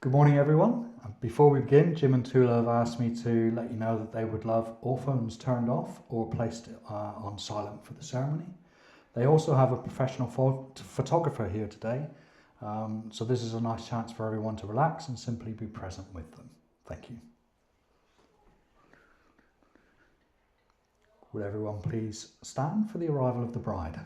Good morning, everyone. Before we begin, Jim and Toula have asked me to let you know that they would love all phones turned off or placed on silent for the ceremony. They also have a professional photographer here today, so this is a nice chance for everyone to relax and simply be present with them. Thank you. Would everyone please stand for the arrival of the bride?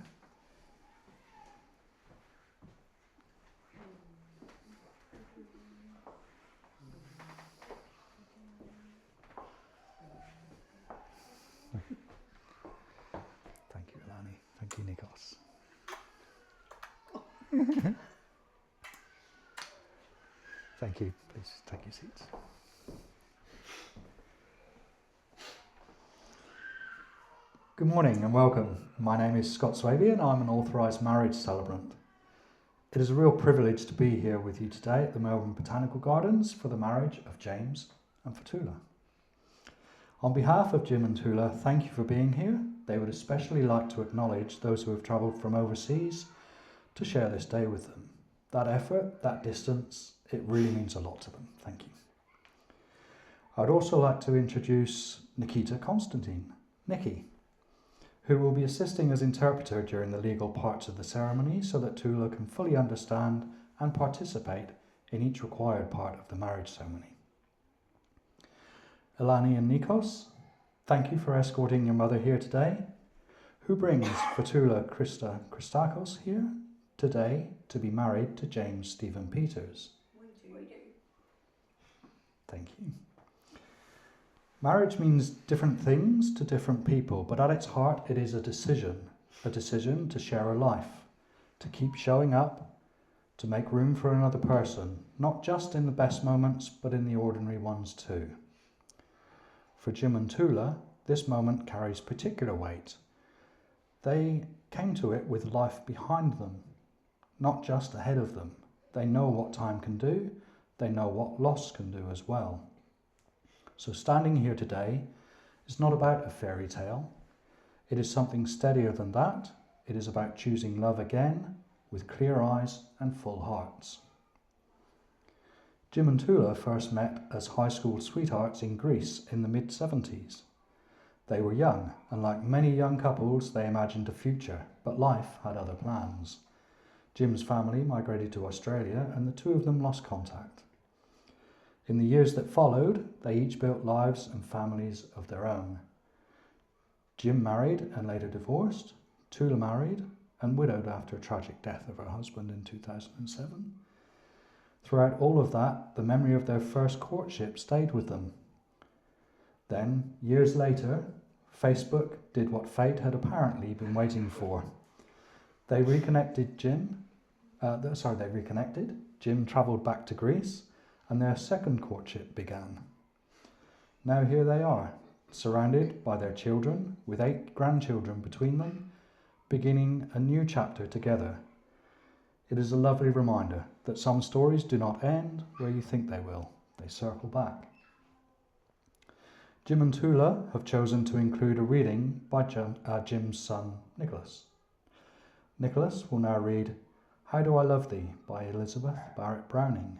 Thank you, Elani. Thank you, Nikos. Thank you. Please take your seats. Good morning and welcome. My name is Scott Swavey and I'm an authorised marriage celebrant. It is a real privilege to be here with you today at the Melbourne Botanical Gardens for the marriage of James and for Toula. On behalf of Jim and Toula, thank you for being here. They would especially like to acknowledge those who have travelled from overseas to share this day with them. That effort, that distance, it really means a lot to them. Thank you. I'd also like to introduce Nikita Constantine, Nikki, who will be assisting as interpreter during the legal parts of the ceremony so that Toula can fully understand and participate in each required part of the marriage ceremony. Elani and Nikos, thank you for escorting your mother here today. Who brings for Toula Krista Christakos here today to be married to James Stephen Peters? We do. Thank you. Marriage means different things to different people, but at its heart it is a decision to share a life, to keep showing up, to make room for another person, not just in the best moments, but in the ordinary ones too. For Jim and Toula, this moment carries particular weight. They came to it with life behind them, not just ahead of them. They know what time can do, they know what loss can do as well. So standing here today is not about a fairy tale. It is something steadier than that. It is about choosing love again with clear eyes and full hearts. Jim and Toula first met as high school sweethearts in Greece in the mid-70s. They were young, and like many young couples, they imagined a future, but life had other plans. Jim's family migrated to Australia, and the two of them lost contact. In the years that followed, they each built lives and families of their own. Jim married and later divorced. Toula married and widowed after a tragic death of her husband in 2007. Throughout all of that, the memory of their first courtship stayed with them. Then, years later, Facebook did what fate had apparently been waiting for. They reconnected. Jim travelled back to Greece, and their second courtship began. Now here they are, surrounded by their children, with 8 grandchildren between them, beginning a new chapter together. It is a lovely reminder that some stories do not end where you think they will. They circle back. Jim and Toula have chosen to include a reading by Jim's son, Nicholas. Nicholas will now read How Do I Love Thee by Elizabeth Barrett Browning.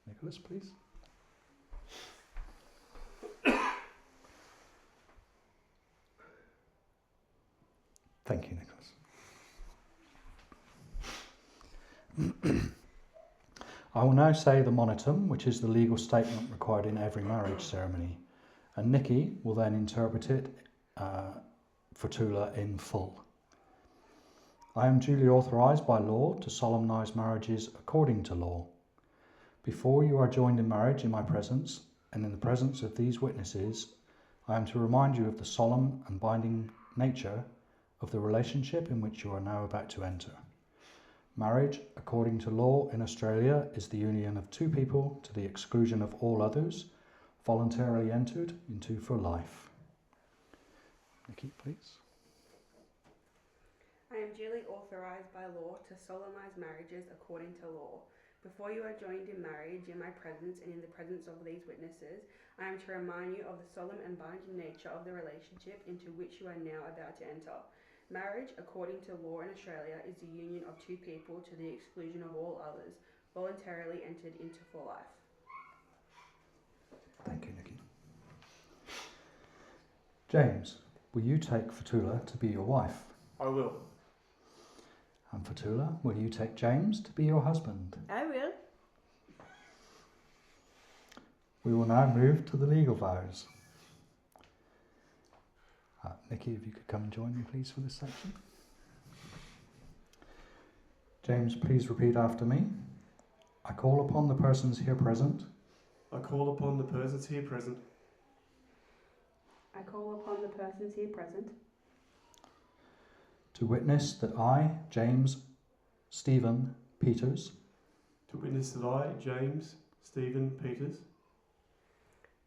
Nicholas, please. Thank you, Nicholas. I will now say the monitum, which is the legal statement required in every marriage ceremony, and Nikki will then interpret it for Toula in full. I am duly authorised by law to solemnise marriages according to law. Before you are joined in marriage in my presence, and in the presence of these witnesses, I am to remind you of the solemn and binding nature of the relationship in which you are now about to enter. Marriage, according to law in Australia, is the union of two people to the exclusion of all others, voluntarily entered into for life. Nikki, please. I am duly authorised by law to solemnise marriages according to law. Before you are joined in marriage in my presence and in the presence of these witnesses, I am to remind you of the solemn and binding nature of the relationship into which you are now about to enter. Marriage, according to law in Australia, is the union of two people to the exclusion of all others, voluntarily entered into for life. Thank you, Nikki. James, will you take Toula to be your wife? I will. And Toula, will you take James to be your husband? I will. We will now move to the legal vows. Nikki, if you could come and join me, please, for this section. James, please repeat after me. I call upon the persons here present I call upon the persons here present I call upon the persons here present to witness that I, James Stephen Peters, to witness that I, James Stephen Peters,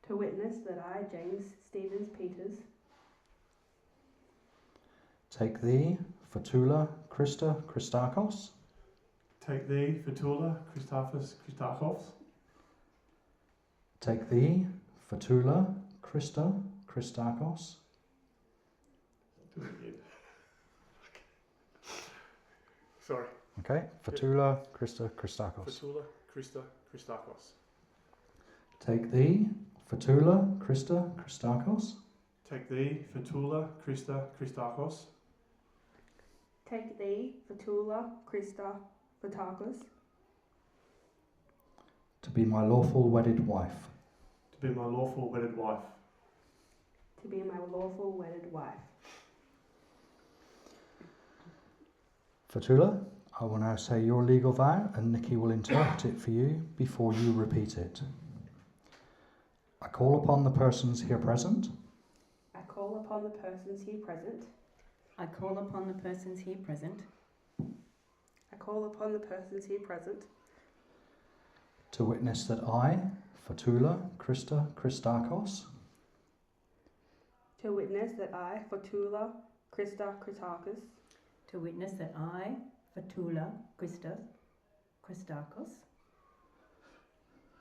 to witness that I, James Stevens Peters, take thee, Toula Christa Christakos, take thee, Toula Christakos, take thee, Toula Christa Christakos, do it again. Sorry. okay, Toula Christa Christakos. Toula Christakos, Take thee, Toula Christa Christakos, take thee, Toula Christakos, take thee, Toula Christa Fotakos, to be my lawful wedded wife. to be my lawful wedded wife. to be my lawful wedded wife. Toula, I will now say your legal vow and Nikki will interpret it for you before you repeat it. I call upon the persons here present I call upon the persons here present. I call upon the persons here present I call upon the persons here present to witness that I, Toula Christa Christakos, to witness that I, Toula Christa Christakis, to witness that I, Toula Christakos,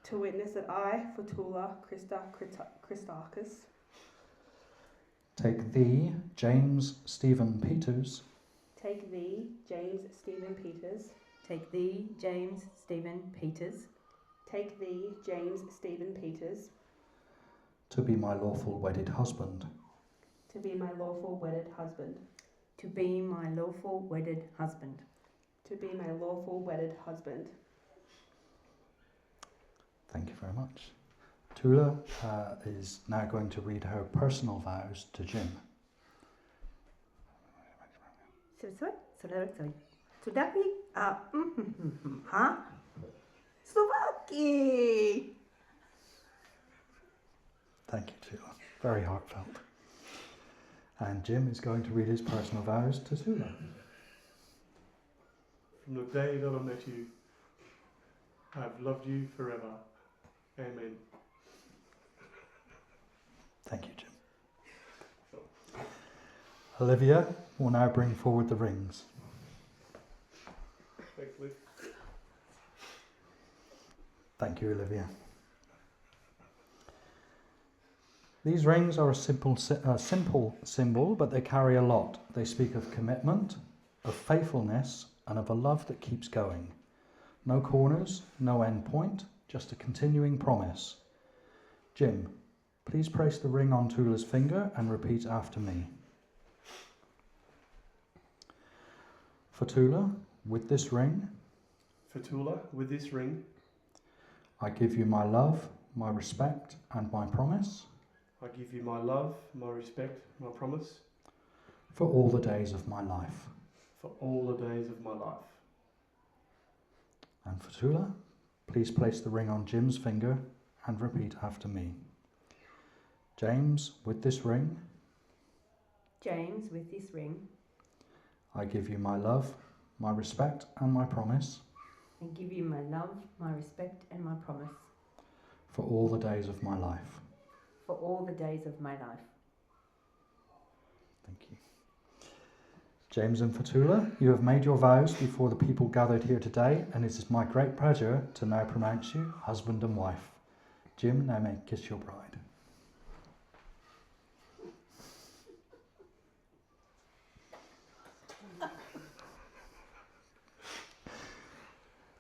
to witness that I, Toula Christa Christakis, take thee, James Stephen Peters, take thee, James Stephen Peters, take thee, James Stephen Peters, take thee, James Stephen Peters, to be my lawful wedded husband. to be my lawful wedded husband. to be my lawful wedded husband. To be my lawful wedded husband. Thank you very much. Toula is now going to read her personal vows to Jim. Sudapi ha? Slovaki. Thank you, Toula. Very heartfelt. And Jim is going to read his personal vows to Toula. From the day that I met you, I have loved you forever. Amen. Thank you, Jim. Olivia will now bring forward the rings. Thanks, Liv. Thank you, Olivia. These rings are a simple symbol, but they carry a lot. They speak of commitment, of faithfulness, and of a love that keeps going. No corners, no end point, just a continuing promise. Jim, please place the ring on Toula's finger and repeat after me. For Toula, with this ring, For Toula, with this ring, I give you my love, my respect, and my promise I give you my love, my respect, my promise, for all the days of my life. for all the days of my life. And for Toula, please place the ring on Jim's finger and repeat after me. James, with this ring, James, with this ring, I give you my love, my respect, and my promise I give you my love, my respect, and my promise for all the days of my life. for all the days of my life. Thank you. James and Toula, you have made your vows before the people gathered here today, and it is my great pleasure to now pronounce you husband and wife. Jim, now may kiss your bride.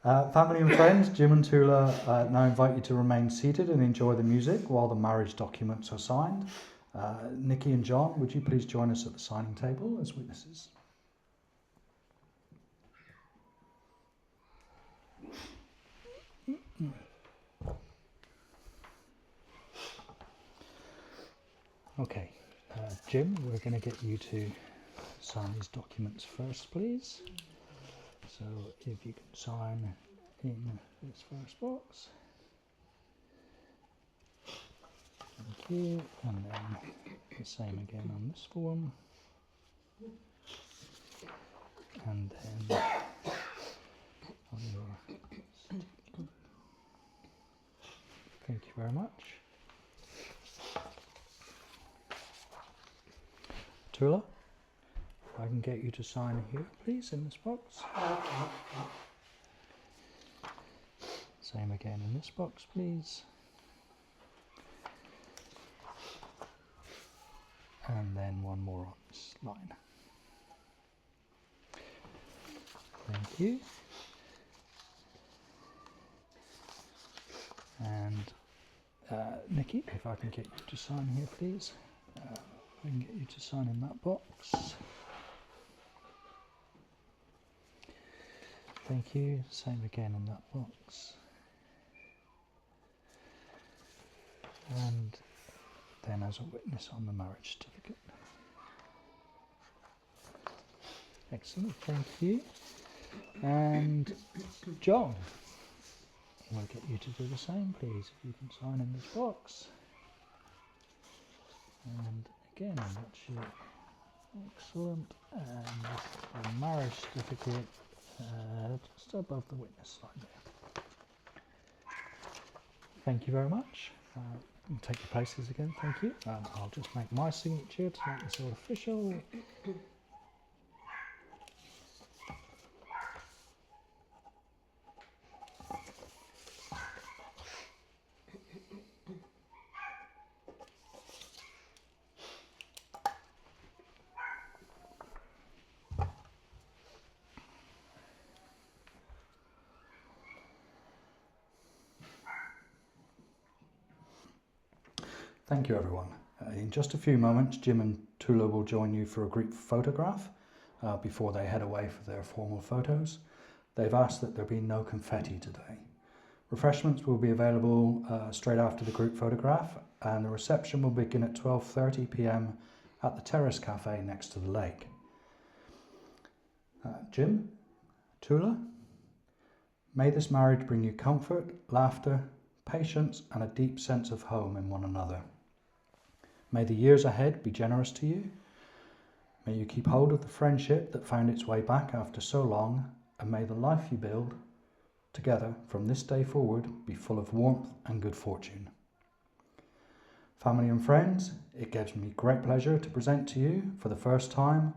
Family and friends, Jim and Toula now invite you to remain seated and enjoy the music while the marriage documents are signed. Nikki and John, would you please join us at the signing table as witnesses? Okay, Jim, we're going to get you to sign these documents first, please. So if you can sign in this first box. Thank you. And then the same again on this form. And then on your... Thank you very much. Toula, if I can get you to sign here, please, in this box. Same again in this box, please. And then one more on this line. Thank you. And Nikki, if I can get you to sign here, please. I can get you to sign in that box. Thank you. Same again in that box. And then as a witness on the marriage certificate. Excellent, thank you. And John, we'll get you to do the same, please. If you can sign in this box. And again, that's your excellent. And the marriage certificate just above the witness line there. Thank you very much. Take your places again, thank you. I'll just make my signature to make this all official. Thank you, everyone. In just a few moments, Jim and Toula will join you for a group photograph before they head away for their formal photos. They've asked that there be no confetti today. Refreshments will be available straight after the group photograph, and the reception will begin at 12:30 p.m. at the Terrace Cafe next to the lake. Jim, Toula, may this marriage bring you comfort, laughter, patience, and a deep sense of home in one another. May the years ahead be generous to you. May you keep hold of the friendship that found its way back after so long, and may the life you build together from this day forward be full of warmth and good fortune. Family and friends, it gives me great pleasure to present to you for the first time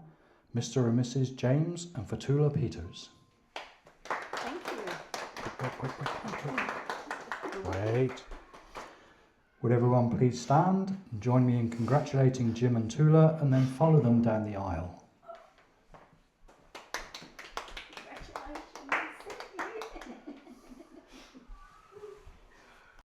Mr. and Mrs. James and Toula Peters. Thank you. Wait. Would everyone please stand and join me in congratulating Jim and Toula, and then follow them down the aisle.